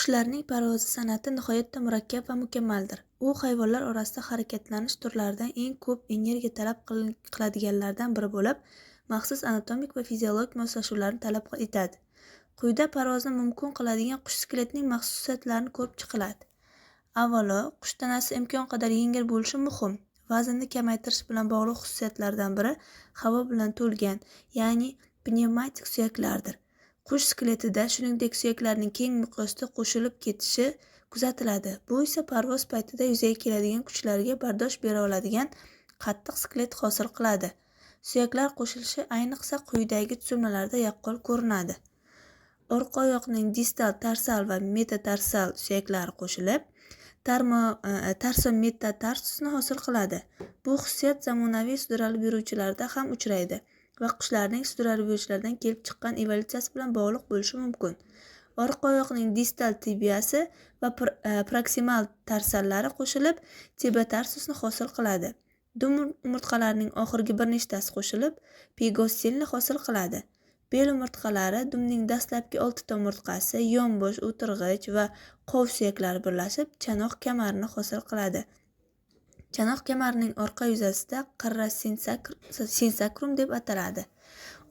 Qushlarning parvozi san'ati nihoyatda murakkab va mukammaldir. U hayvonlar orasida harakatlanish turlaridan eng ko'p energiya talab qiladiganlardan biri bo'lib, maxsus anatomik va fiziologik moslashuvlarni talab etadi. Quyida parvozni mumkin qiladigan qush skeletining maxsus xususiyatlarini ko'rib chiqiladi. Avvalo, qush tanasi imkon qadar yengil bo'lishi muhim. Vaznni kamaytirish bilan bog'liq xususiyatlardan biri havo bilan to'lgan, ya'ni pnevmatik suyaklardir. Qush skeletida, shuningdek, suyaklarning keng miqyosda qo'shilib ketishi kuzatiladi. Bu esa parvoz paytida yuzaga keladigan kuchlarga bardosh bera oladigan qattiq skelet hosil qiladi. Suyaklar qo'shilishi ayniqsa quyidagi tuzilmalarda yaqqol ko'rinadi. Orqa oyoqning distal, tarsal va metatarsal suyaklari qo'shilib, tarsometatarsusni hosil qiladi. Bu xususiyat zamonaviy sudralib yuruvchilarda ham uchraydi va qushlarning sudralib yurishlaridan kelib chiqqan evolyutsiyasi bilan bog'liq bo'lishi mumkin. Orqa oyoqning distal tibiyasi va proksimal tarsallari qo'shilib tibiatarsusni hosil qiladi. Dum umurtqalarining oxirgi bir nechtasi qo'shilib pigossilni hosil qiladi. Bel umurtqalari, dumning dastlabki 6 ta umurtqasi, yonbosh, o'tirg'ich va qov suyaklari birlashib chanoq kamarini hosil qiladi. Chanoq kamarining orqa yuzasida qirra sensakrum deb ataladi.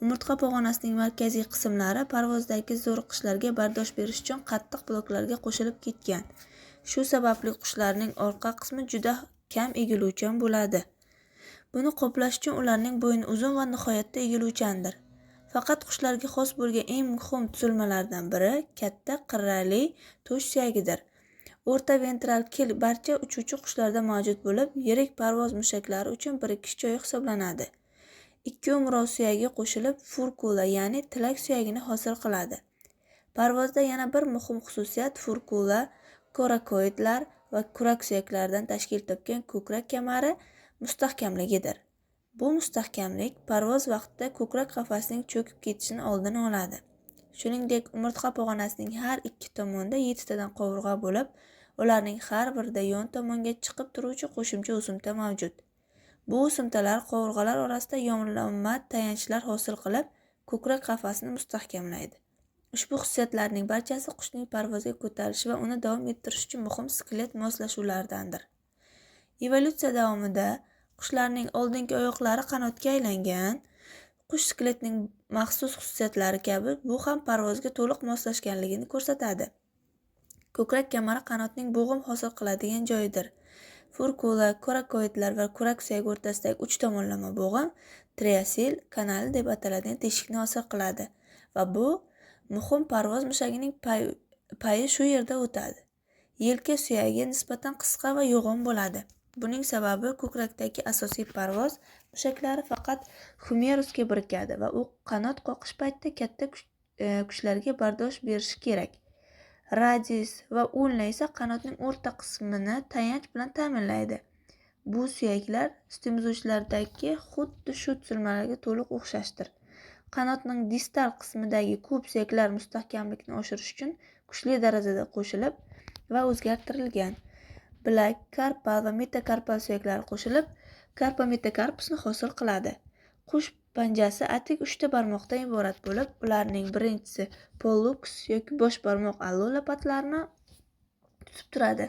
Umurtqa pog'onasining markaziy qismlari parvozdagi zo'riqishlarga bardosh berish uchun qattiq bloklarga qo'shilib ketgan. Shu sababli qushlarning orqa qismi juda kam egiluvchan bo'ladi. Buni qoplash uchun ularning bo'yni uzun va nihoyatda egiluvchandir. Faqat qushlarga xos bo'lgan eng muhim tuzilmalardan biri katta qirrali to'sh suyagidir. O'rta ventral kil barcha uchuvchi qushlarda mavjud bo'lib, yirik parvoz mushaklari uchun birikish joyi hisoblanadi. Ikki umrov suyagi qo'shilib furkula, ya'ni tilak suyagini hosil qiladi. Parvozda yana bir muhim xususiyat furkula, korakoidlar va kurak suyaklaridan tashkil topgan ko'krak kamari mustahkamligidir. Bu mustahkamlik parvoz vaqtida ko'krak qafasining cho'kib ketishini oldini oladi. Shuningdek, umurtqa pog'onasining har ikki tomonida 7 tadan qovurg'a bo'lib, ularning har birida yon tomonga chiqib turuvchi qo'shimcha o'simta mavjud. Bu o'simtalar qovurg'alar orasida yonlamma tayanchlar hosil qilib, ko'krak qafasini mustahkamlaydi. Ushbu xususiyatlarning barchasi qushning parvozga ko'tarilishi va uni davom ettirish uchun muhim skelet moslashuvlaridandir. Evolyutsiya davomida qushlarning oldingi oyoqlari qanotga aylangan. Qush skeletining maxsus xususiyatlari kabi bu ham parvozga to'liq moslashganligini ko'rsatadi. Ko'krak kamari qanotning bo'g'im hosil qiladigan joyidir. Furkula, korakoidlar va kurak suyagi o'rtasidagi 3 tomonlama bo'g'im triasil kanali deb ataladigan teshikni hosil qiladi va bu muhim parvoz mushagining payi shu yerda o'tadi. Yelka suyagi nisbatan qisqa va yo'g'on bo'ladi. Buning sababi ko'krakdagi asosiy parvoz mushaklari faqat humerusga birikadi va u qanot qoqish paytida katta kuchlarga bardosh berishi kerak. Radius va ulna esa qanotning o'rta qismini tayanch bilan ta'minlaydi. Bu suyaklar sutemizuvchilardagi xuddi shu tuzilmalarga to'liq o'xshashdir. Qanotning distal qismidagi ko'p suyaklar mustahkamlikni oshirish uchun kuchli darajada qo'shilib va o'zgartirilgan. Bilak, karpal va metakarpal suyaklari qo'shilib karpometakarpusni hosil qiladi. Qush panjasi atik 3 ta barmoqdan iborat bo'lib, ularning birinchisi pollux yoki bosh barmoq allola patlarini tutib turadi.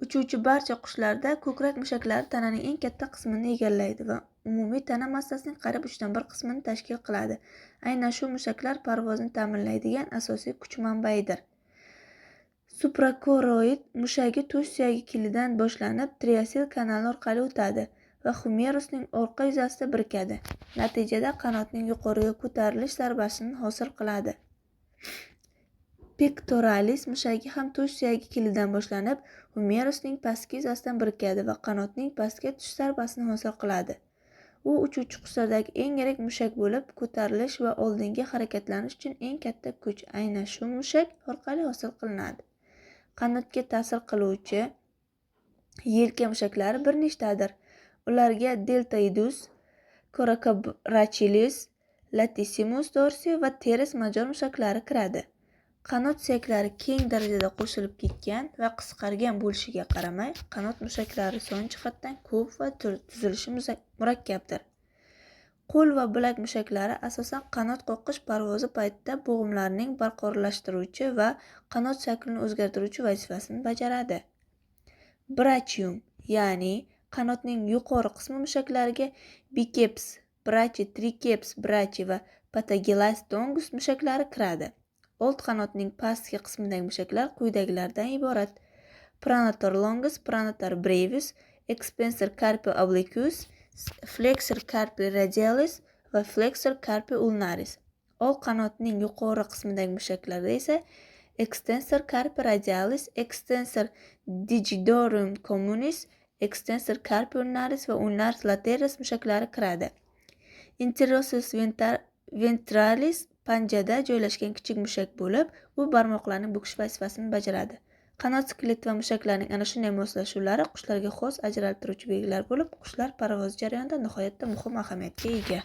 Uchuvchi barcha qushlarda ko'krak mushaklari tananing eng katta qismini egallaydi va umumiy tana massasining qariyb 3/1 qismini tashkil qiladi. Aynan shu mushaklar parvozni ta'minlaydigan asosiy kuch manbaidir. Suprachoroid mushagi to'sh suyagi kilidan boshlanib triasil kanali orqali o'tadi va humerusning orqa yuzasida birikadi. Natijada qanotning yuqoriga ko'tarilish zarbasini hosil qiladi. Pectoralis mushagi ham to'sh suyagi kilidan boshlanib humerusning pastki yuzasidan birikadi va qanotning pastga tushish zarbasini hosil qiladi. U uchuvchi qushlardagi eng yirik mushak bo'lib, ko'tarilish va oldinga harakatlanish uchun eng katta kuch aynan shu mushak orqali hosil qilinadi. Qanotga ta'sir qiluvchi yelka mushaklari bir nechtadir. Ularga deltoidus, coracobrachydus, latissimus dorsi va teres major mushaklari kiradi. Qanot suyaklari keng darajada qo'shilib ketgan va qisqargan bo'lishiga qaramay, qanot mushaklari son jihatdan ko'p va tuzilishi murakkabdir. Qo'l va bilak mushaklari asosan qanot qoqish parvozi paytida bo'g'imlarning barqarorlashtiruvchi va qanot shaklini o'zgartiruvchi vazifasini bajaradi. Brachium, ya'ni qanotning yuqori qismi mushaklariga biceps brachi, triceps brachi va patagilas longus mushaklari kiradi. Old qanotning pastki qismidagi mushaklar quyidagilardan iborat: pronator longus, pronator brevis, extensor carpi obliquus, flexor carpi radialis va flexor carpi ulnaris. Old qanotning yuqori qismidagi mushaklarda esa extensor carpi radialis, extensor digidorum communis, extensor carpi ulnaris va ulnaris lateralis mushaklari kiradi. Interosus ventralis panjada joylashgan kichik mushak bo'lib, u barmoqlarni bo'kish vazifasini bajaradi. Qanot skeleti va mushaklarning ana shunday moslashuvlari qushlarga xos ajraltiruvchi belgilar bo'lib, qushlar parvozi jarayonida nihoyatda muhim ahamiyatga ega.